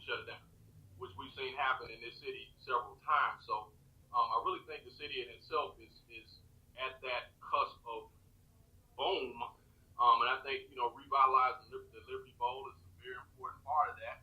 shut it down, which we've seen happen in this city several times. So I really think the city in itself is at that cusp of boom. And I think, revitalizing the Liberty Bowl is a very important part of that.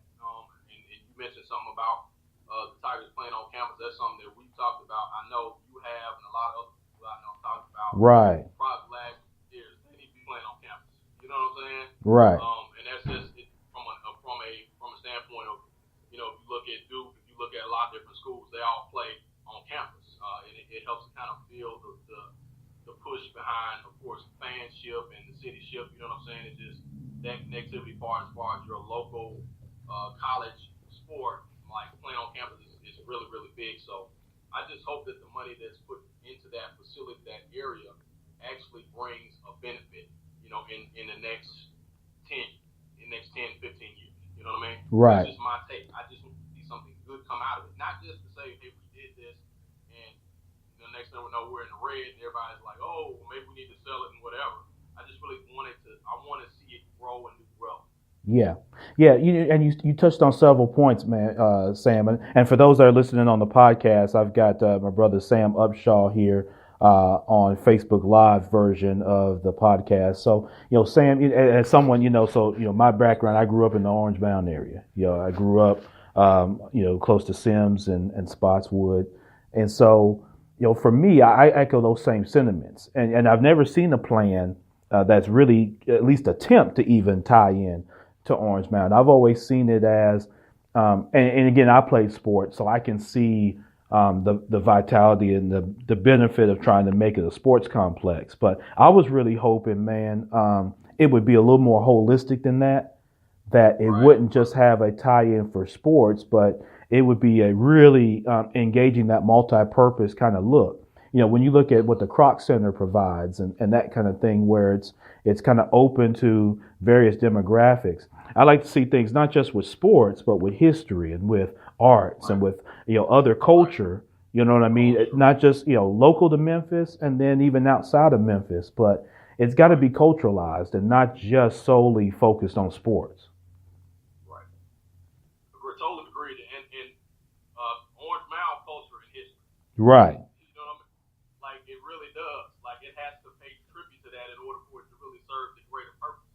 And you mentioned something about the Tigers playing on campus. That's something that we've talked about. I know you have, and a lot of other people I know talked about. Right. Probably last years, they need to be playing on campus. You know what I'm saying? Right. And that's just from a standpoint of, if you look at Duke, if you look at a lot of different schools, they all play on campus, and it helps to kind of build the push behind, of course, fanship and the cityship. You know what I'm saying? It's just that connectivity part as far as your local college sport, like playing on campus, is really, really big. So I just hope that the money that's put into that facility, that area, actually brings a benefit, in the next 10, 15 years. You know what I mean? Right. That's just my take. I just want to see something good come out of it. Not just to say, hey, we did this, and the next thing we know, we're in the red, and everybody's like, oh, well, maybe we need to sell it and whatever. I just really want to see it grow and grow. Yeah. You touched on several points, man, Sam. And for those that are listening on the podcast, I've got my brother Sam Upshaw here on Facebook Live version of the podcast. So, Sam, as someone, my background, I grew up in the Orange Mound area. I grew up, close to Sims and Spotswood. And so, for me, I echo those same sentiments. And I've never seen a plan that's really at least attempt to even tie in to Orange Mound. I've always seen it as, and again, I played sports, so I can see the vitality and the benefit of trying to make it a sports complex. But I was really hoping, man, it would be a little more holistic than that it wouldn't just have a tie-in for sports, but it would be a really engaging that multi-purpose kind of look. When you look at what the Kroc Center provides and that kind of thing, where it's kind of open to various demographics. I like to see things not just with sports, but with history and with arts and with other culture. You know what I mean? Not just local to Memphis and then even outside of Memphis, but it's got to be culturalized and not just solely focused on sports. Right. We're totally agreed. And Orange Mound culture and history. Right. It really does. It has to pay tribute to that in order for it to really serve the greater purpose.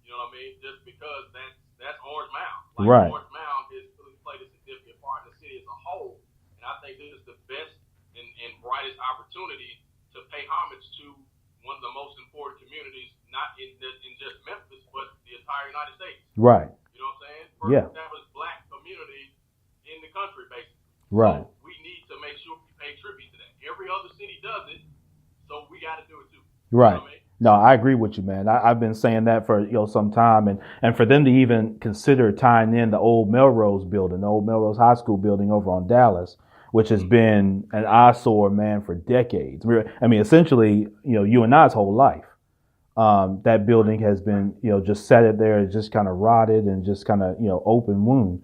You know what I mean? Just because that's Orange Mound. Right. Orange Mound has really played a significant part in the city as a whole. And I think this is the best and brightest opportunity to pay homage to one of the most important communities, not in just Memphis, but the entire United States. Right. You know what I'm saying? Yeah. That was black community in the country, basically. Right. So we need to make sure we pay tribute to that. Every other city does it, so we got to do it too. Right. You know what I mean? No, I agree with you, man. I've been saying that for some time, and for them to even consider tying in the old Melrose building, the old Melrose High School building over on Dallas, which has been an eyesore, man, for decades. I mean, essentially, you and I's whole life, that building has been, just set there, just kind of rotted and just kind of, open wound.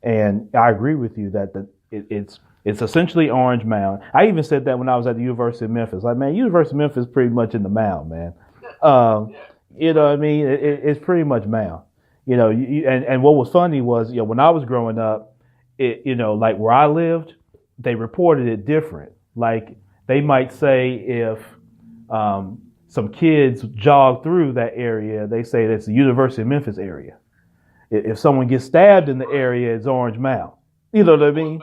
And I agree with you that it's essentially Orange Mound. I even said that when I was at the University of Memphis. Man, University of Memphis is pretty much in the mound, man. You know what I mean? It's pretty much mound. And what was funny was, when I was growing up, where I lived, they reported it different. They might say if some kids jog through that area, they say that's the University of Memphis area. If someone gets stabbed in the area, it's Orange Mound. You know what I mean?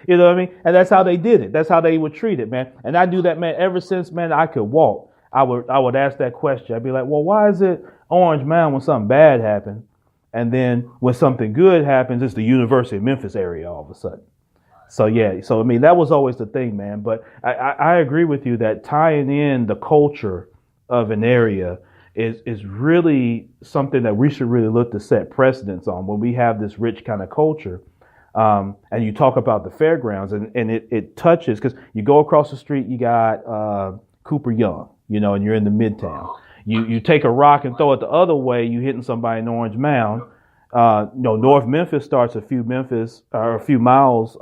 You know what I mean? And that's how they did it. That's how they would treat it, man. And I do that, man, ever since, man, I could walk. I would ask that question. I'd be like, well, why is it Orange Mound when something bad happened? And then when something good happens, it's the University of Memphis area all of a sudden. So, yeah. So, I mean, that was always the thing, man. But I agree with you that tying in the culture of an area is really something that we should really look to set precedents on when we have this rich kind of culture. And you talk about the fairgrounds and it touches, because you go across the street, you got Cooper Young, and you're in the Midtown. You take a rock and throw it the other way, you hitting somebody in Orange Mound. North Memphis starts a few miles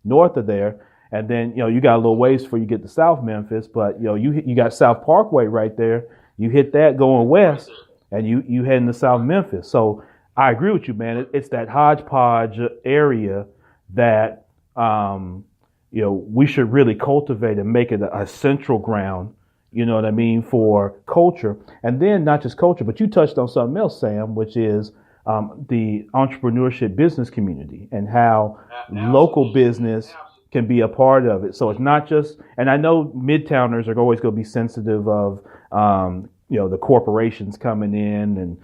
north of there, and then you got a little ways before you get to South Memphis. But you got South Parkway right there. You hit that going west, and you heading to South Memphis. So I agree with you, man. It's that hodgepodge area that we should really cultivate and make it a central ground. You know what I mean, for culture, and then not just culture, but you touched on something else, Sam, which is the entrepreneurship business community and how local business can be a part of it. So it's not just, and I know Midtowners are always going to be sensitive of the corporations coming in and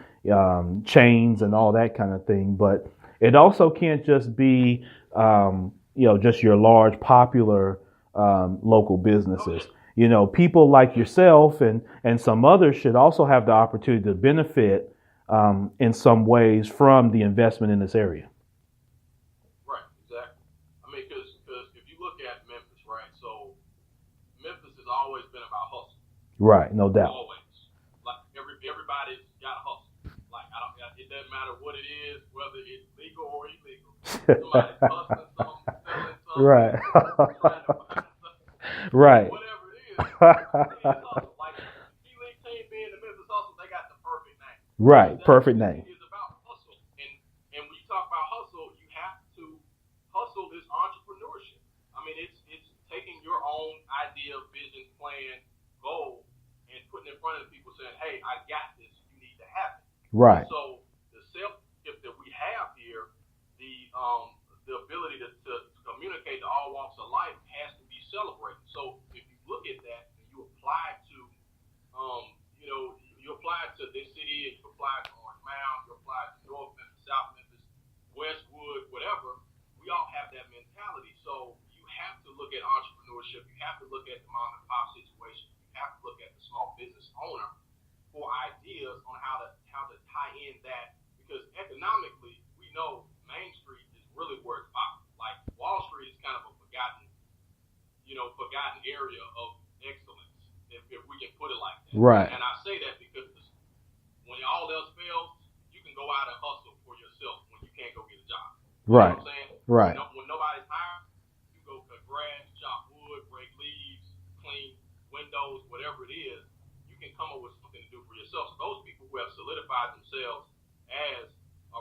chains and all that kind of thing. But it also can't just be, just your large popular local businesses. People like yourself and some others should also have the opportunity to benefit in some ways from the investment in this area. Right, exactly. I mean, because if you look at Memphis, right, so Memphis has always been about hustle. Right, no doubt. Always. Like everybody's got to hustle. Like it doesn't matter what it is, whether it's legal or illegal. Somebody's hustling something, selling something, right. trying to find something, right. whatever it is. Like G-League team being the Memphis Hustle, they got the perfect name. Right, perfect name. It's about hustle, and when you talk about hustle, you have to hustle is entrepreneurship. I mean, it's taking your own idea, vision, plan, goal, and putting it in front of people, saying, "Hey, I got this. You need to have it." Right. So the self gift that we have here, the ability to communicate to all walks of life has to be celebrated. So if you look at that and you apply to, you apply to this city, and you apply to Orange Mound, you apply to North Memphis, South Memphis, Westwood, whatever, we all have that mentality. So you have to look at entrepreneurship. You have to look at the mom and pop situation. You have to look at the small business owner for ideas on how to tie in that, because economically we know Main Street is really where it's popping. Like Wall Street is kind of a forgotten area of excellence, if we can put it like that. Right. And I say that because when all else fails, you can go out and hustle for yourself when you can't go get a job. Right. You know what I'm saying? Right. When nobody's hired, you go cut grass, chop wood, break leaves, clean windows, whatever it is. You can come up with something to do for yourself. So those people who have solidified themselves as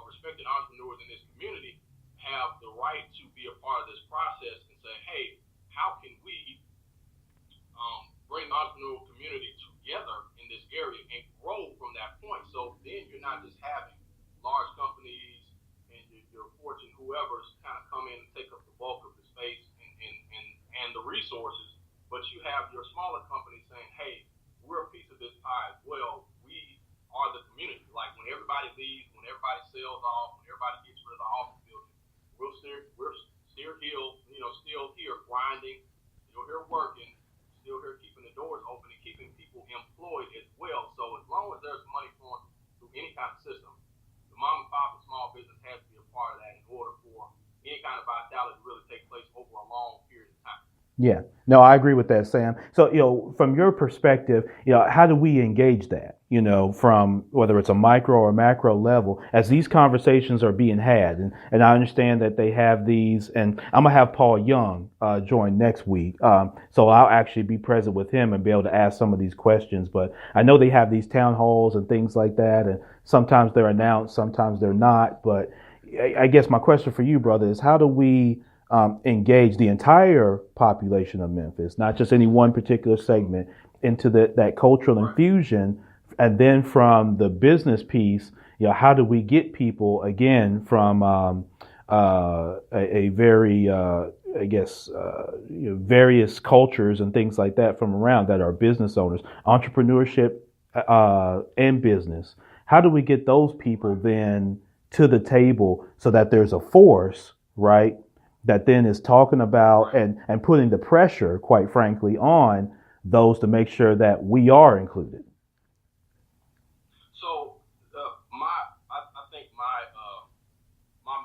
respected entrepreneurs in this community have the right to be a part of this process and say, hey, how can we bring the entrepreneurial community together in this area and grow from that point? So then you're not just having large companies and your Fortune whoever's kind of come in and take up the bulk of the space and the resources, but you have your smaller companies saying, hey, we're a piece of this pie as well. We are the community. Like when everybody leaves, when everybody sells off, when everybody gets rid of the office building, we're still here grinding, still here working, still here keeping the doors open and keeping people employed as well. So as long as there's money flowing through any kind of system, the mom and pop and small business has to be a part of that in order for any kind of vitality to really take place over a long period of time. Yeah, no, I agree with that, Sam. So, from your perspective, how do we engage that, from whether it's a micro or macro level as these conversations are being had? And I understand that they have these, and I'm going to have Paul Young join next week. So I'll actually be present with him and be able to ask some of these questions. But I know they have these town halls and things like that. And sometimes they're announced, sometimes they're not. But I guess my question for you, brother, is how do we engage the entire population of Memphis, not just any one particular segment, into that cultural infusion? And then from the business piece, how do we get people again from a very, various cultures and things like that from around that are business owners, entrepreneurship and business? How do we get those people then to the table so that there's a force, right, that then is talking about and putting the pressure, quite frankly, on those to make sure that we are included? So I think my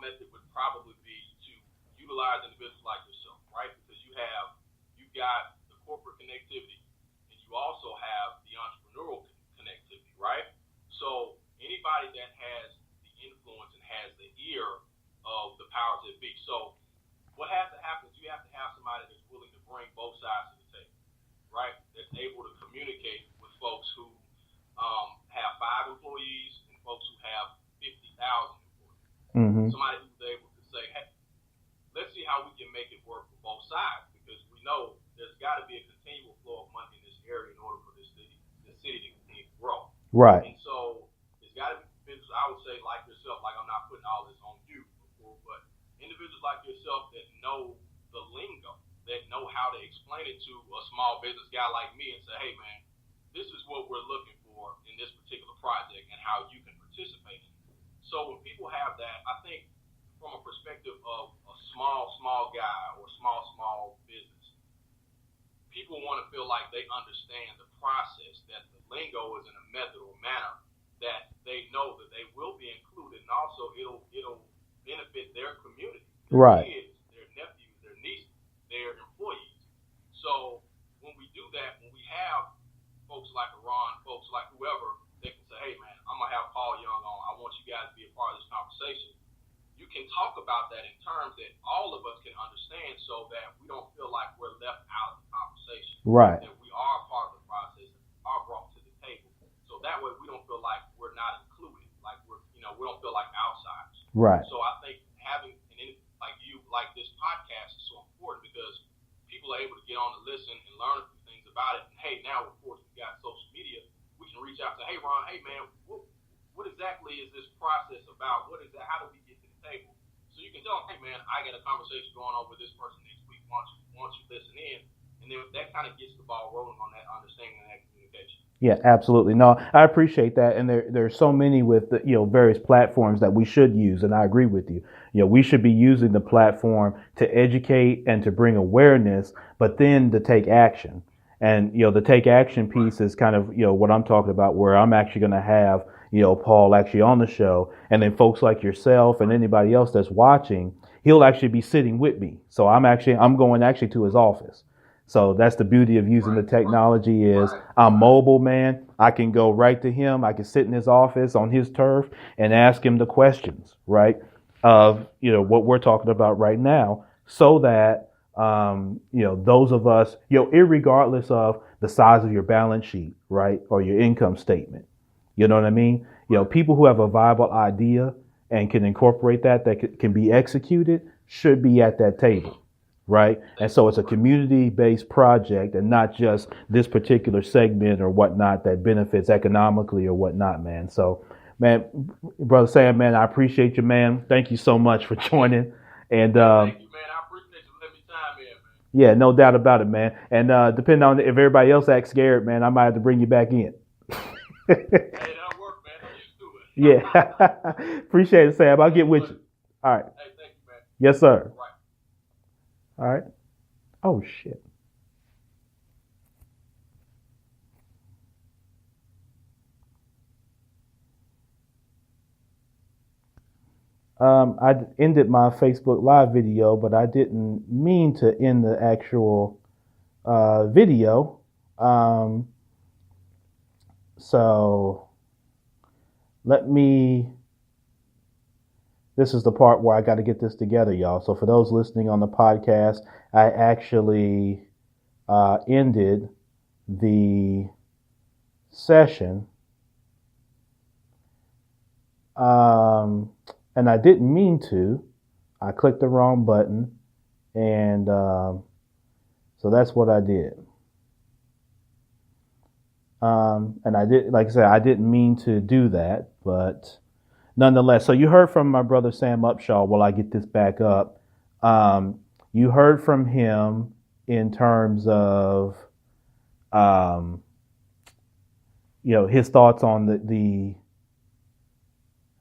method would probably be to utilize individuals like yourself, right? Because you've got the corporate connectivity and you also have the entrepreneurial connectivity, right? So anybody that has the influence and has the ear of the powers that be. So what has to happen is you have to have somebody that's willing to bring both sides to the table, right? That's able to communicate with folks who have 5 employees and folks who have 50,000 Mm-hmm. Somebody who's able to say, hey, let's see how we can make it work for both sides, because we know there's got to be a continual flow of money in this area in order for the city to continue to grow. Right. And so it's got to be individuals, I would say, like yourself, like I'm not putting all this on you, but individuals like yourself that know the lingo, that know how to explain it to a small business guy like me and say, hey, man, this is what we're looking for in this particular project and how you can participate in it. So when people have that, I think from a perspective of a small guy or small business, people want to feel like they understand the process, that the lingo is in a method or manner that they know that they will be included, and also it'll benefit their community, their right. kids, their nephews, their nieces, their employees. So when we do that, when we have folks like Ron, folks like whoever, they can say, hey man, I'm gonna have Paul Young on. I want you guys to be a part of this conversation. You can talk about that in terms that all of us can understand, so that we don't feel like we're left out of the conversation. Right. That we are part of the process, are brought to the table. So that way we don't feel like we're not included, like we don't feel like outsiders. Right. So I think having like you, like this podcast is so important, because people are able to get on and listen and learn a few things about it. And hey, now of course we got social media, we can reach out to, hey Ron, hey man, what exactly is this process about? What is that? How do we get to the table? So you can tell them, hey man, I got a conversation going on with this person next week. Why don't you listen in? And then that kind of gets the ball rolling on that understanding and that communication. Yeah, absolutely. No, I appreciate that. And there's so many with the, various platforms that we should use. And I agree with you. We should be using the platform to educate and to bring awareness, but then to take action. And, the take action piece is kind of, what I'm talking about, where I'm actually going to have, Paul actually on the show. And then folks like yourself and anybody else that's watching, he'll actually be sitting with me. So I'm going actually to his office. So that's the beauty of using the technology is I'm mobile, man. I can go right to him. I can sit in his office on his turf and ask him the questions, right, of, what we're talking about right now, so that, those of us, irregardless of the size of your balance sheet, right, or your income statement, you know what I mean? People who have a viable idea and can incorporate that can be executed should be at that table. Right. And so it's a community based project and not just this particular segment or whatnot that benefits economically or whatnot, man. So, man, Brother Sam, man, I appreciate you, man. Thank you so much for joining. And thank you, man. I appreciate you letting me time in, man. Yeah, no doubt about it, man. And depending on if everybody else acts scared, man, I might have to bring you back in. Hey, that'll work, man. I'm used to it. Yeah. Appreciate it, Sam. I'll get with you. All right. Hey, thank you, man. Yes, sir. Right. All right. Oh, shit. I ended my Facebook Live video, but I didn't mean to end the actual video. So this is the part where I got to get this together, y'all. So for those listening on the podcast, I actually ended the session. And I didn't mean to. I clicked the wrong button. And so that's what I did. And I did, like I said, I didn't mean to do that, but nonetheless. So you heard from my brother Sam Upshaw. While I get this back up, you heard from him in terms of, his thoughts on the.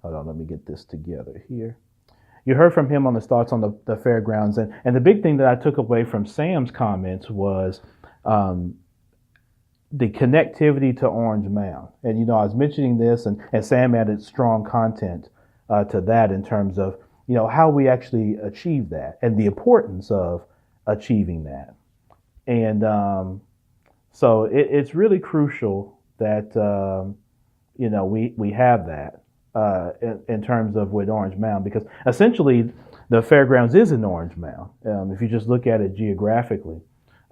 Hold on, let me get this together here. You heard from him on his thoughts on the fairgrounds, and the big thing that I took away from Sam's comments was the connectivity to Orange Mound. And, I was mentioning this, and Sam added strong content to that in terms of, how we actually achieve that and the importance of achieving that. And so it's really crucial that, we have that in terms of with Orange Mound, because essentially the fairgrounds is in Orange Mound. If you just look at it geographically.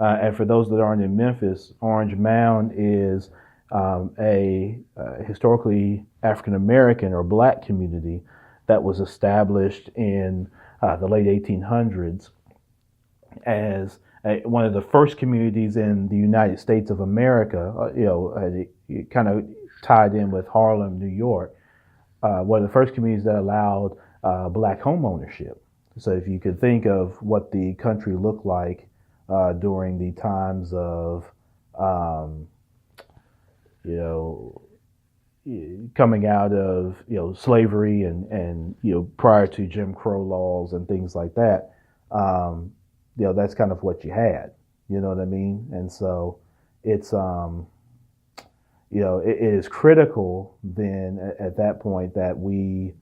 And for those that aren't in Memphis, Orange Mound is a historically African American or black community that was established in the late 1800s as one of the first communities in the United States of America. It kind of tied in with Harlem, New York. One of the first communities that allowed black home ownership. So if you could think of what the country looked like during the times of, you know, coming out of slavery and prior to Jim Crow laws and things like that, that's kind of what you had. You know what I mean? And so it's it is critical then at that point that we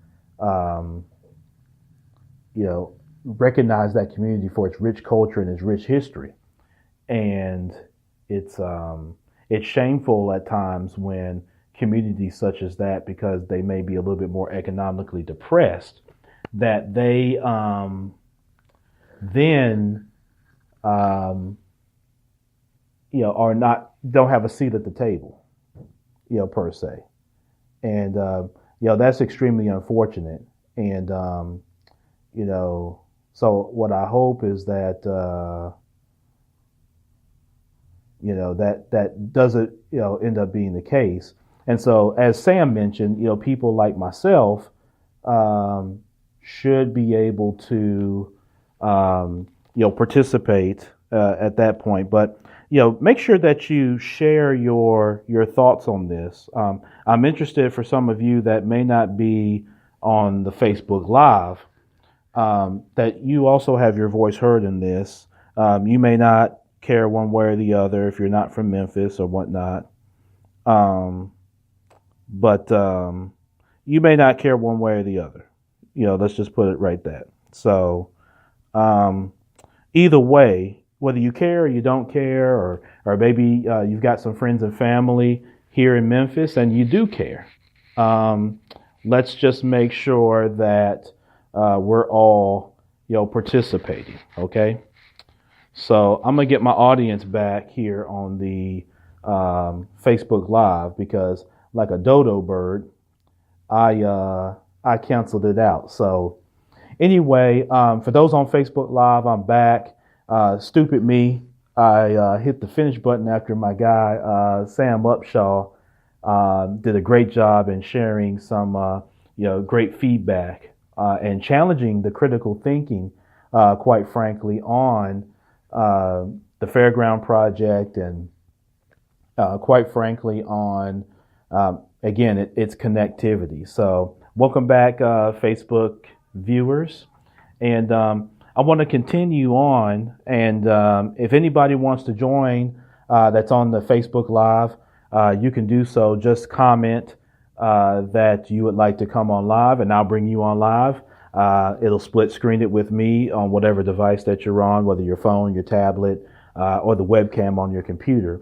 recognize that community for its rich culture and its rich history. And it's shameful at times when communities such as that, because they may be a little bit more economically depressed, that they then don't have a seat at the table, per se. And that's extremely unfortunate. And so what I hope is that that doesn't end up being the case. And so, as Sam mentioned, people like myself should be able to participate at that point. But make sure that you share your thoughts on this. I'm interested, for some of you that may not be on the Facebook Live, that you also have your voice heard in this. You may not care one way or the other if you're not from Memphis or whatnot. But you may not care one way or the other. Let's just put it right that. So either way, whether you care or you don't care, or maybe you've got some friends and family here in Memphis and you do care, let's just make sure that we're all participating. Okay. So I'm gonna get my audience back here on the Facebook Live, because like a dodo bird, I canceled it out. So anyway, for those on Facebook Live, I'm back. Stupid me, I hit the finish button after my guy Sam Upshaw did a great job in sharing some great feedback and challenging the critical thinking, quite frankly, on the Fairground Project, and quite frankly on again its connectivity. So welcome back, Facebook viewers, and I want to continue on. And if anybody wants to join that's on the Facebook Live, you can do so. Just comment that you would like to come on live, and I'll bring you on live. It'll split screen it with me on whatever device that you're on, whether your phone, your tablet, or the webcam on your computer,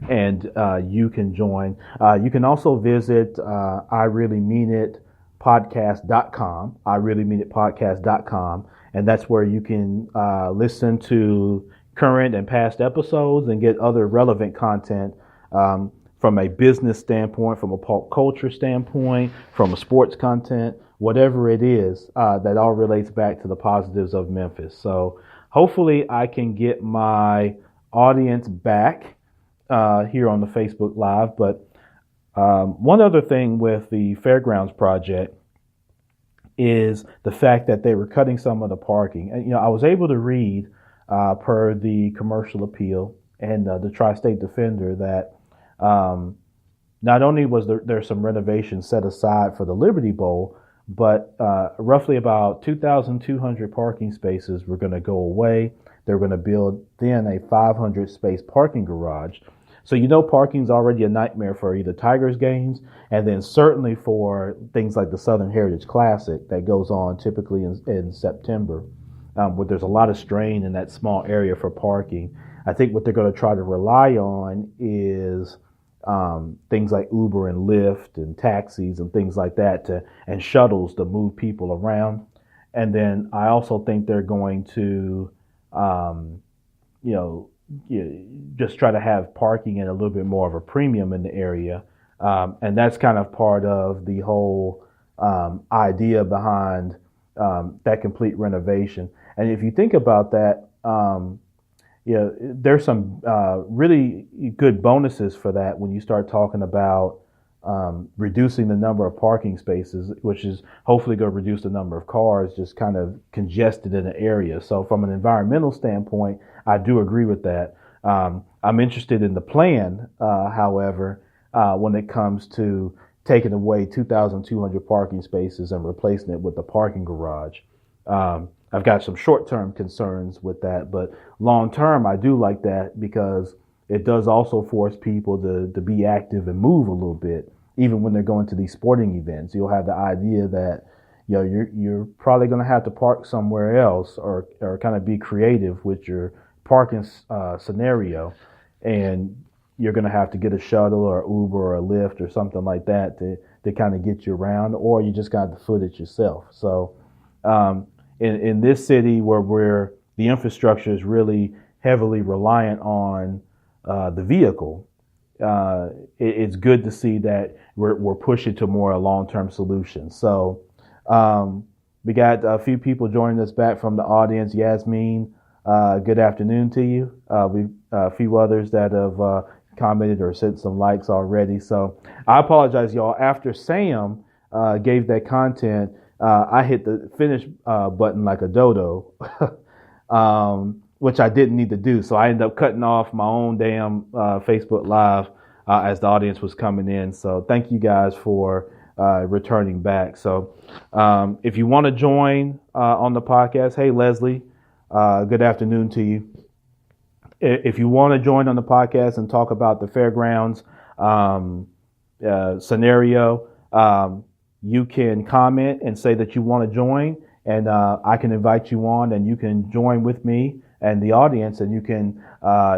and you can join. You can also visit ireallymeanitpodcast.com, ireallymeanitpodcast.com, and that's where you can listen to current and past episodes and get other relevant content from a business standpoint, from a pop culture standpoint, from a sports content, whatever it is, that all relates back to the positives of Memphis. So hopefully I can get my audience back here on the Facebook Live. But one other thing with the Fairgrounds Project is the fact that they were cutting some of the parking. And, I was able to read per the commercial appeal and the Tri-State Defender that not only was there some renovations set aside for the Liberty Bowl, but roughly about 2,200 parking spaces were going to go away. They're going to build then a 500 space parking garage. So parking's already a nightmare for either Tigers games, and then certainly for things like the Southern Heritage Classic that goes on typically in September, where there's a lot of strain in that small area for parking. I think what they're going to try to rely on is things like Uber and Lyft and taxis and things like that and shuttles to move people around. And then I also think they're going to, just try to have parking at a little bit more of a premium in the area. And that's kind of part of the whole idea behind that complete renovation. And if you think about that, there's some really good bonuses for that when you start talking about reducing the number of parking spaces, which is hopefully going to reduce the number of cars just kind of congested in the area. So from an environmental standpoint, I do agree with that. I'm interested in the plan, however, when it comes to taking away 2,200 parking spaces and replacing it with a parking garage. I've got some short-term concerns with that, but long-term, I do like that because it does also force people to be active and move a little bit, even when they're going to these sporting events. You'll have the idea that you're probably going to have to park somewhere else or kind of be creative with your parking scenario, and you're going to have to get a shuttle or Uber or a Lyft or something like that to kind of get you around, or you just got to foot it yourself. So in this city where the infrastructure is really heavily reliant on the vehicle, it's good to see that we're pushing to more long-term solutions. So we got a few people joining us back from the audience. Yasmin, good afternoon to you. We a few others that have commented or sent some likes already. So I apologize, y'all. After Sam gave that content, I hit the finish button like a dodo, which I didn't need to do. So I ended up cutting off my own damn Facebook Live as the audience was coming in. So thank you guys for returning back. So if you want to join on the podcast, hey, Leslie, good afternoon to you. If you want to join on the podcast and talk about the fairgrounds scenario, you can comment and say that you want to join, and I can invite you on, and you can join with me and the audience, and you can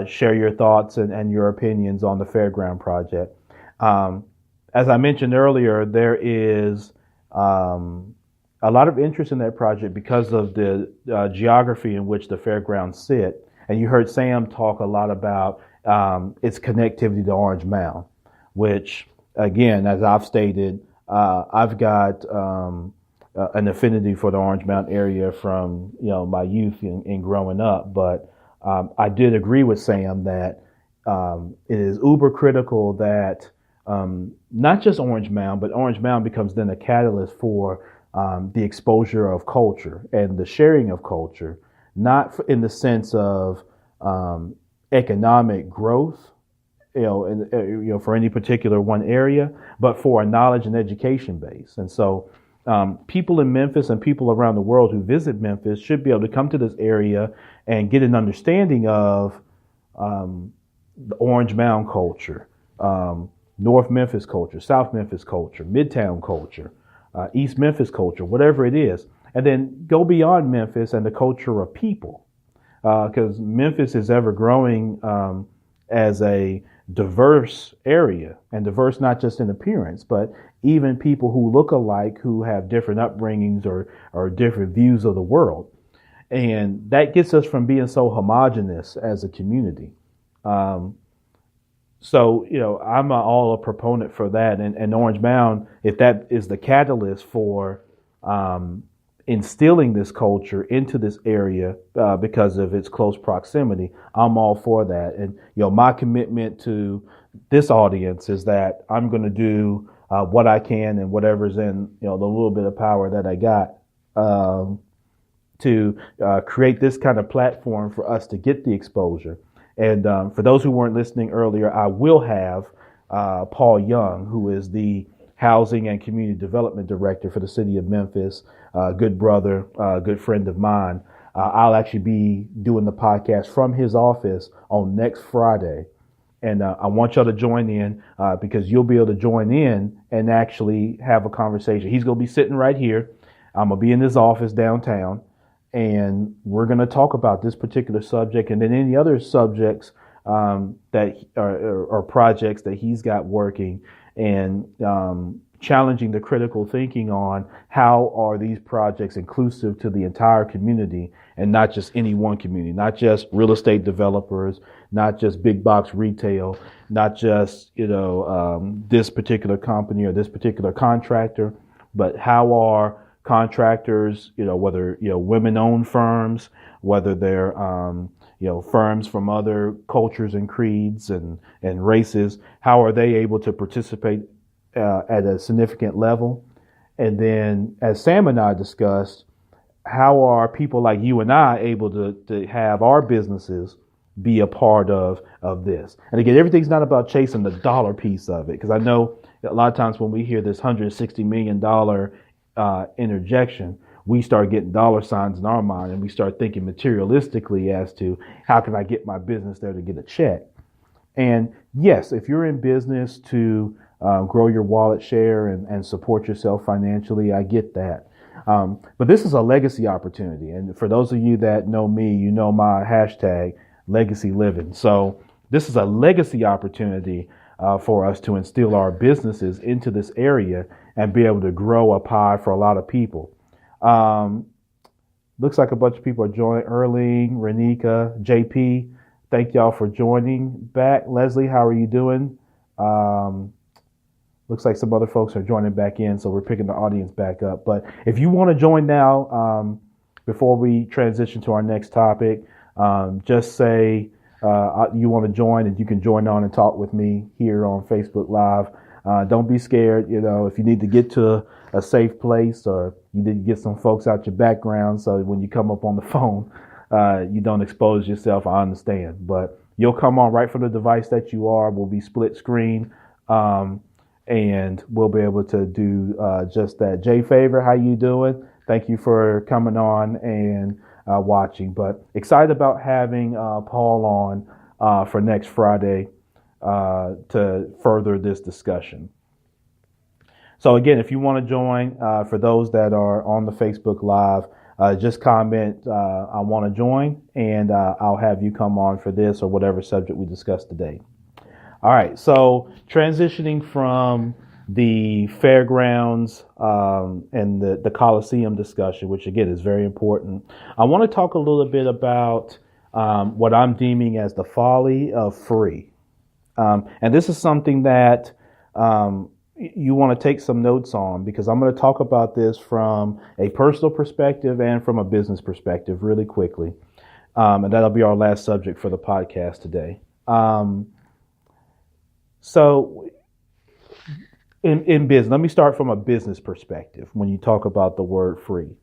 share your thoughts and your opinions on the fairground project. As I mentioned earlier, there is a lot of interest in that project because of the geography in which the fairgrounds sit. And you heard Sam talk a lot about its connectivity to Orange Mound, which, again, as I've stated, I've got an affinity for the Orange Mound area from my youth and growing up. But I did agree with Sam that it is uber critical that not just Orange Mound, but Orange Mound becomes then a catalyst for the exposure of culture and the sharing of culture, not in the sense of economic growth, for any particular one area, but for a knowledge and education base. And so people in Memphis and people around the world who visit Memphis should be able to come to this area and get an understanding of the Orange Mound culture, North Memphis culture, South Memphis culture, Midtown culture, East Memphis culture, whatever it is. And then go beyond Memphis and the culture of people, because Memphis is ever growing as a diverse area, and diverse not just in appearance, but even people who look alike, who have different upbringings or different views of the world. And that gets us from being so homogenous as a community. So, I'm all a proponent for that. And Orange Mound, if that is the catalyst for instilling this culture into this area because of its close proximity, I'm all for that. And, my commitment to this audience is that I'm going to do what I can and whatever's in, the little bit of power that I got to create this kind of platform for us to get the exposure. And for those who weren't listening earlier, I will have Paul Young, who is the Housing and Community Development Director for the city of Memphis, good brother, good friend of mine. I'll actually be doing the podcast from his office on next Friday. And I want y'all to join in because you'll be able to join in and actually have a conversation. He's going to be sitting right here. I'm going to be in his office downtown. And we're going to talk about this particular subject and then any other subjects that are projects that he's got working, and challenging the critical thinking on how are these projects inclusive to the entire community and not just any one community, not just real estate developers, not just big box retail, not just, this particular company or this particular contractor, but how are contractors, whether, women-owned firms, whether they're, firms from other cultures and creeds and races, how are they able to participate at a significant level? And then, as Sam and I discussed, how are people like you and I able to have our businesses be a part of this? And again, everything's not about chasing the dollar piece of it, because I know a lot of times when we hear this $160 million interjection, we start getting dollar signs in our mind and we start thinking materialistically as to how can I get my business there to get a check. And yes, if you're in business to grow your wallet share and support yourself financially, I get that. But this is a legacy opportunity. And for those of you that know me, you know my hashtag, legacy living. So this is a legacy opportunity for us to instill our businesses into this area and be able to grow a pie for a lot of people. Looks like a bunch of people are joining. Erling, Renika, JP, thank y'all for joining back. Leslie, how are you doing? Looks like some other folks are joining back in, so we're picking the audience back up. But if you want to join now, before we transition to our next topic, just say you want to join, and you can join on and talk with me here on Facebook Live. Don't be scared. If you need to get to a safe place, or you need to get some folks out your background, so when you come up on the phone, you don't expose yourself, I understand. But you'll come on right from the device that you are. We'll be split screen, and we'll be able to do just that. Jay Favor, how you doing? Thank you for coming on and watching. But excited about having Paul on for next Friday to further this discussion. So again, if you want to join, for those that are on the Facebook Live, just comment, I want to join, and I'll have you come on for this or whatever subject we discussed today. All right, so transitioning from the fairgrounds and the Coliseum discussion, which again is very important, I want to talk a little bit about what I'm deeming as the folly of free. And this is something that you want to take some notes on, because I'm going to talk about this from a personal perspective and from a business perspective really quickly. And that'll be our last subject for the podcast today. So in business, let me start from a business perspective when you talk about the word free.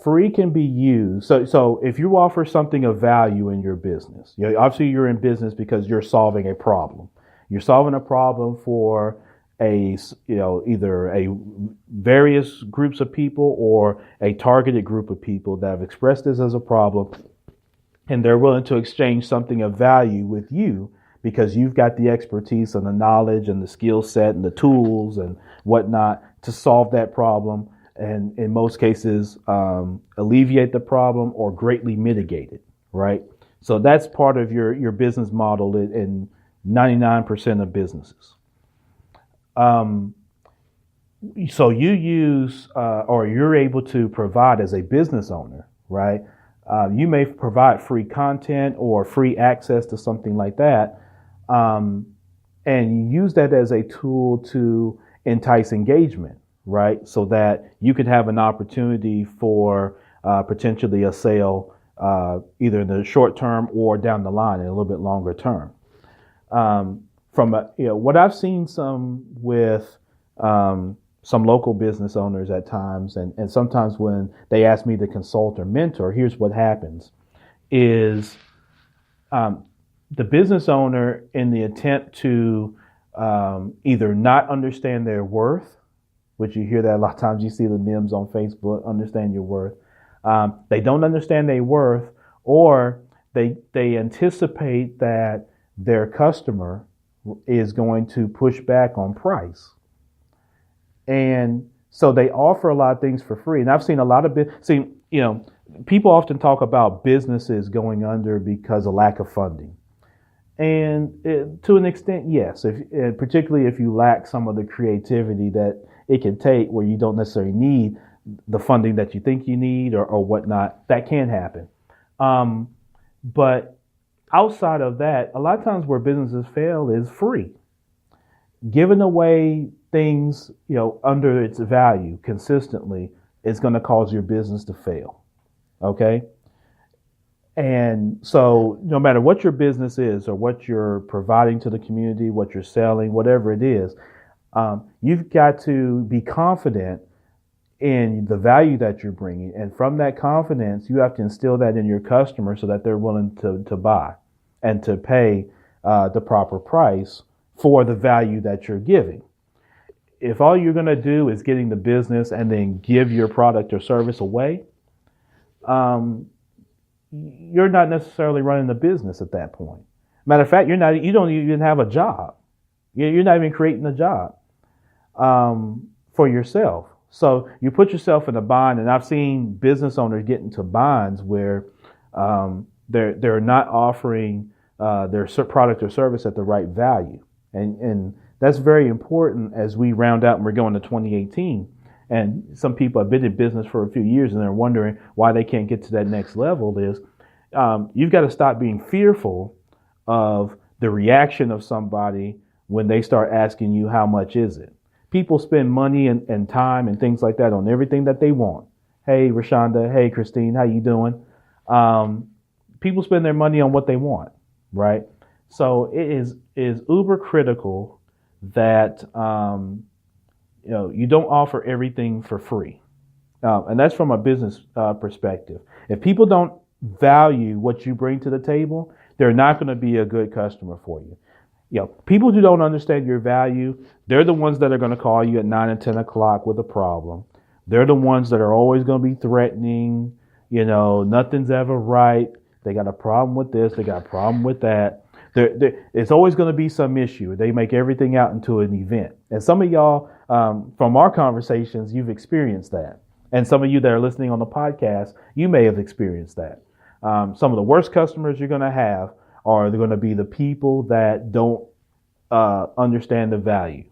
Free can be used. So if you offer something of value in your business, obviously you're in business because you're solving a problem. You're solving a problem for either a various groups of people or a targeted group of people that have expressed this as a problem, and they're willing to exchange something of value with you because you've got the expertise and the knowledge and the skill set and the tools and whatnot to solve that problem, and in most cases alleviate the problem or greatly mitigate it, right? So that's part of your business model in 99% of businesses. So you use or you're able to provide as a business owner, right? You may provide free content or free access to something like that, and you use that as a tool to entice engagement, right? So that you could have an opportunity for potentially a sale, either in the short term or down the line in a little bit longer term. What I've seen some with some local business owners at times, and sometimes when they ask me to consult or mentor, here's what happens is the business owner, in the attempt to either not understand their worth, which you hear that a lot of times, you see the memes on Facebook, understand your worth. They don't understand their worth, or they anticipate that their customer is going to push back on price. And so they offer a lot of things for free. And I've seen a lot of people often talk about businesses going under because of lack of funding. And to an extent, yes, particularly if you lack some of the creativity that it can take, where you don't necessarily need the funding that you think you need or whatnot, that can happen. But outside of that, a lot of times where businesses fail is free. giving away things, under its value consistently is going to cause your business to fail. Okay. And so no matter what your business is or what you're providing to the community, what you're selling, whatever it is, you've got to be confident in the value that you're bringing. And from that confidence, you have to instill that in your customer so that they're willing to buy and to pay the proper price for the value that you're giving. If all you're going to do is getting the business and then give your product or service away, you're not necessarily running the business at that point. Matter of fact, you don't even have a job. You're not even creating a job for yourself. So you put yourself in a bind, and I've seen business owners get into binds where they're not offering their product or service at the right value, and that's very important as we round out and we're going to 2018. And some people have been in business for a few years and they're wondering why they can't get to that next level. Is you've got to stop being fearful of the reaction of somebody when they start asking you how much is it. People spend money and time and things like that on everything that they want. Hey, Rashonda. Hey, Christine. How you doing? People spend their money on what they want, right? So it is uber critical that you don't offer everything for free, and that's from a business perspective. If people don't value what you bring to the table, they're not going to be a good customer for you. People who don't understand your value, they're the ones that are going to call you at 9 and 10 o'clock with a problem. They're the ones that are always going to be threatening. Nothing's ever right. They got a problem with this. They got a problem with that. It's always going to be some issue. They make everything out into an event. And some of y'all, from our conversations, you've experienced that. And some of you that are listening on the podcast, you may have experienced that. Some of the worst customers you're going to have are going to be the people that don't understand the value.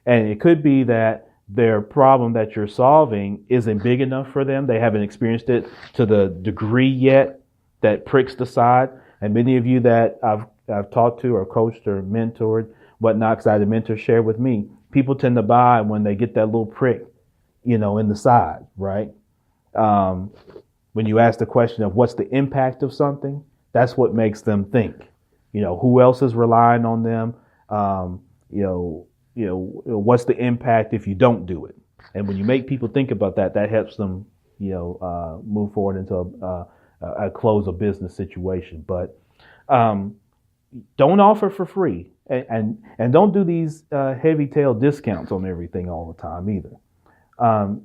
And it could be that their problem that you're solving isn't big enough for them. They haven't experienced it to the degree yet that pricks the side. And many of you that I've talked to or coached or mentored, whatnot, because I had a mentor share with me, people tend to buy when they get that little prick, in the side, right? When you ask the question of what's the impact of something, that's what makes them think. Who else is relying on them? What's the impact if you don't do it? And when you make people think about that, that helps them, move forward into a close a business situation. But don't offer for free, and don't do these heavy tail discounts on everything all the time either.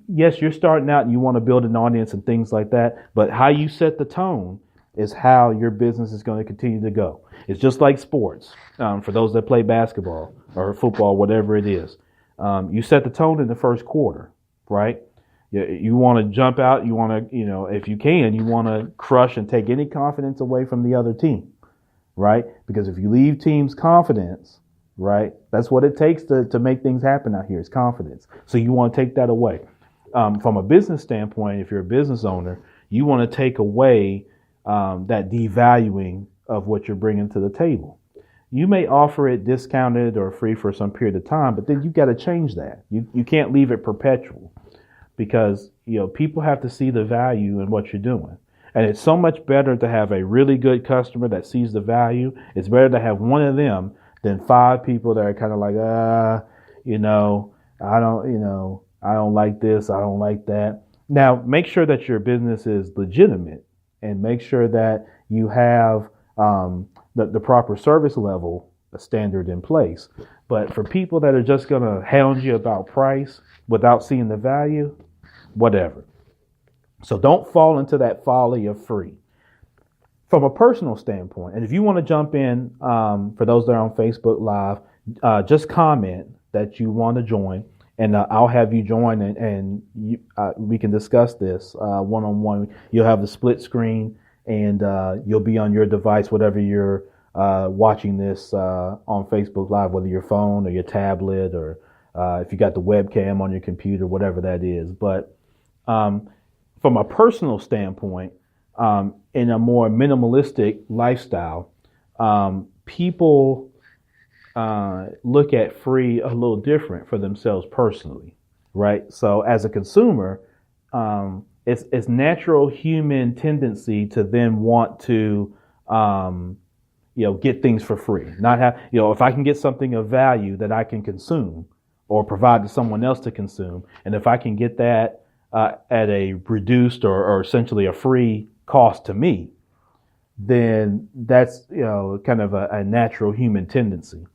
Yes, you're starting out and you want to build an audience and things like that, but how you set the tone is how your business is going to continue to go. It's just like sports. For those that play basketball or football, whatever it is, you set the tone in the first quarter, right? You want to jump out. You want to, if you can, you want to crush and take any confidence away from the other team, right? Because if you leave teams confidence, right, that's what it takes to make things happen out here is confidence. So you want to take that away. From a business standpoint, if you're a business owner, you want to take away that devaluing of what you're bringing to the table. You may offer it discounted or free for some period of time, but then you got to change that. You can't leave it perpetual. Because, people have to see the value in what you're doing. And it's so much better to have a really good customer that sees the value. It's better to have one of them than 5 people that are kind of like, I don't like this. I don't like that. Now, make sure that your business is legitimate and make sure that you have the proper service level standard in place. But for people that are just going to hound you about price without seeing the value, whatever. So don't fall into that folly of free. From a personal standpoint, and if you want to jump in, for those that are on Facebook Live, just comment that you want to join, and I'll have you join, and we can discuss this one-on-one. You'll have the split screen, and you'll be on your device, whatever you're watching this on Facebook Live, whether your phone or your tablet or if you got the webcam on your computer, whatever that is. But from a personal standpoint, in a more minimalistic lifestyle, people look at free a little different for themselves personally, right? So as a consumer, it's natural human tendency to then want to, get things for free. Not have, if I can get something of value that I can consume or provide to someone else to consume, and if I can get that at a reduced or essentially a free cost to me, then that's kind of a natural human tendency.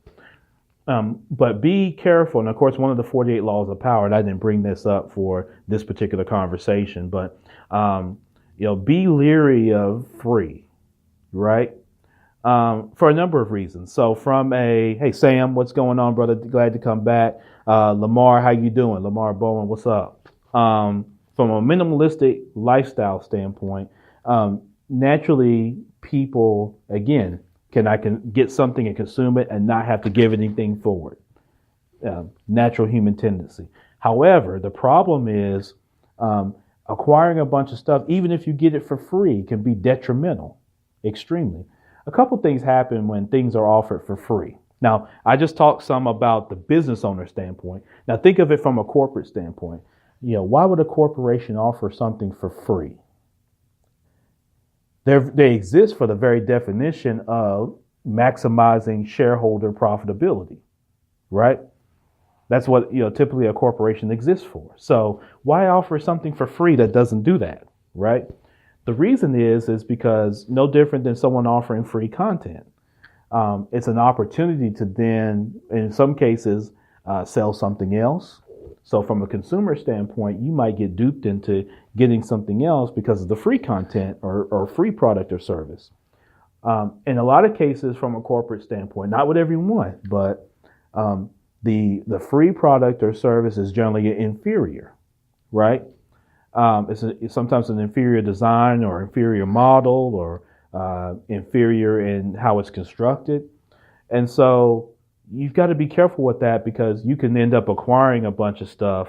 But be careful, and of course, one of the 48 laws of power, and I didn't bring this up for this particular conversation, but be leery of free, right? For a number of reasons. So hey Sam, what's going on, brother? Glad to come back. Lamar, how you doing? Lamar Bowen, what's up? From a minimalistic lifestyle standpoint, naturally people, again, I can get something and consume it and not have to give anything for it. Natural human tendency. However, the problem is acquiring a bunch of stuff, even if you get it for free, can be detrimental, extremely. A couple things happen when things are offered for free. Now, I just talked some about the business owner standpoint. Now, think of it from a corporate standpoint. Why would a corporation offer something for free? They exist for the very definition of maximizing shareholder profitability, right? That's what typically a corporation exists for. So why offer something for free that doesn't do that, right? The reason is because no different than someone offering free content. It's an opportunity to then, in some cases, sell something else. So from a consumer standpoint, you might get duped into getting something else because of the free content or free product or service. In a lot of cases, from a corporate standpoint, not with everyone, but the free product or service is generally inferior, right? It's sometimes an inferior design or inferior model or inferior in how it's constructed. And so you've got to be careful with that because you can end up acquiring a bunch of stuff,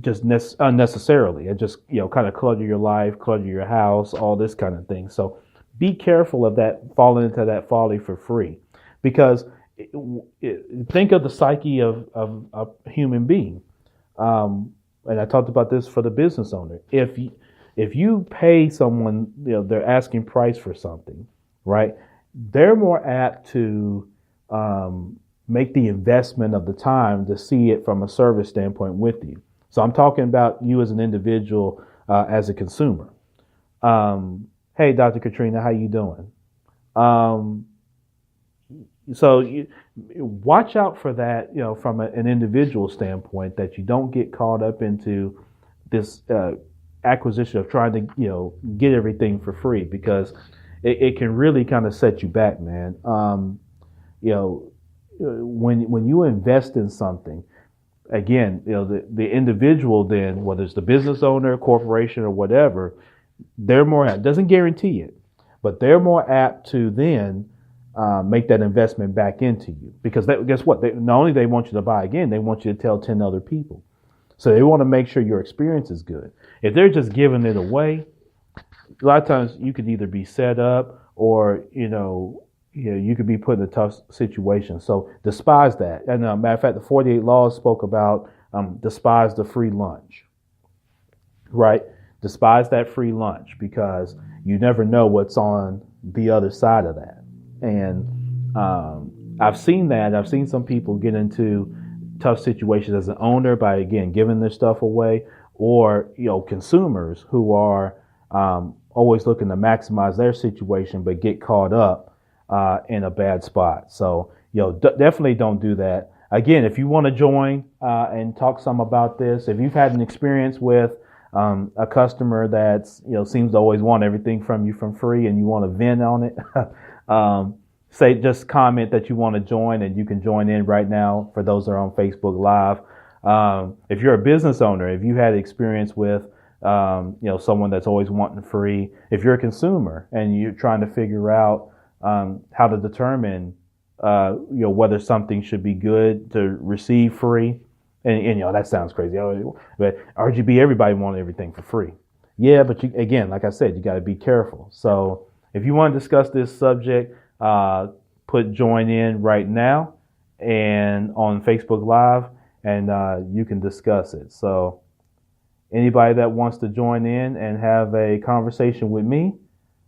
just unnecessarily. It just, kind of clutter your life, clutter your house, all this kind of thing. So be careful of that, falling into that folly for free, because think of the psyche of a human being. And I talked about this for the business owner. If you pay someone, their asking price for something, right? They're more apt to make the investment of the time to see it from a service standpoint with you. So I'm talking about you as an individual, as a consumer. Hey, Dr. Katrina, how you doing? So watch out for that, from an individual standpoint, that you don't get caught up into this acquisition of trying to, get everything for free, because it can really kind of set you back, man. When you invest in something, again, the individual then, whether it's the business owner, corporation, or whatever, they're more apt, doesn't guarantee it, but they're more apt to then make that investment back into you, because guess what? Not only they want you to buy again, they want you to tell 10 other people. So they want to make sure your experience is good. If they're just giving it away, a lot of times you could either be set up or, you could be put in a tough situation. So despise that. And matter of fact, the 48 laws spoke about despise the free lunch, right? Despise that free lunch, because you never know what's on the other side of that. And I've seen that. I've seen some people get into tough situations as an owner by, again, giving their stuff away, or, consumers who are always looking to maximize their situation, but get caught up in a bad spot. So, definitely don't do that. Again, if you want to join and talk some about this, if you've had an experience with a customer that's, seems to always want everything from you from free, and you want to vent on it, just comment that you want to join, and you can join in right now for those that are on Facebook Live. If you're a business owner, if you had experience with someone that's always wanting free, if you're a consumer and you're trying to figure out how to determine whether something should be good to receive free, and that sounds crazy, but RGB, everybody wanted everything for free. Yeah, but again, like I said, you got to be careful. So if you want to discuss this subject, put join in right now and on Facebook Live, and you can discuss it. So anybody that wants to join in and have a conversation with me,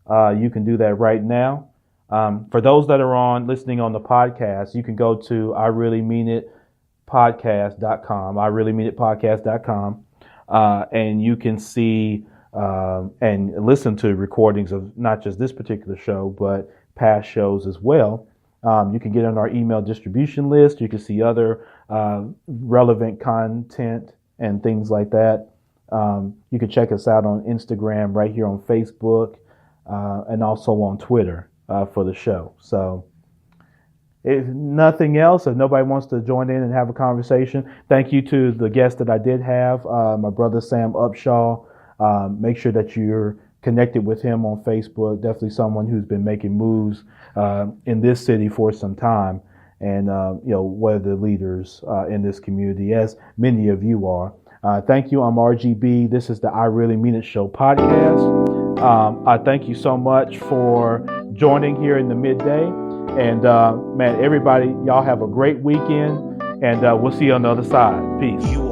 you can do that right now. For those that are listening on the podcast, you can go to ireallymeanitpodcast.com, ireallymeanitpodcast.com, and you can see and listen to recordings of not just this particular show, but past shows as well. You can get on our email distribution list. You can see other relevant content and things like that. You can check us out on Instagram, right here on Facebook, and also on Twitter for the show. So if nothing else, if nobody wants to join in and have a conversation, thank you to the guest that I did have, my brother Sam Upshaw. Make sure that you're connected with him on Facebook. Definitely someone who's been making moves in this city for some time, and one of the leaders in this community, as many of you are. Thank you. I'm RGB. This is the I Really Mean It Show podcast. I thank you so much for joining here in the midday. And man, everybody, y'all have a great weekend, and we'll see you on the other side. Peace.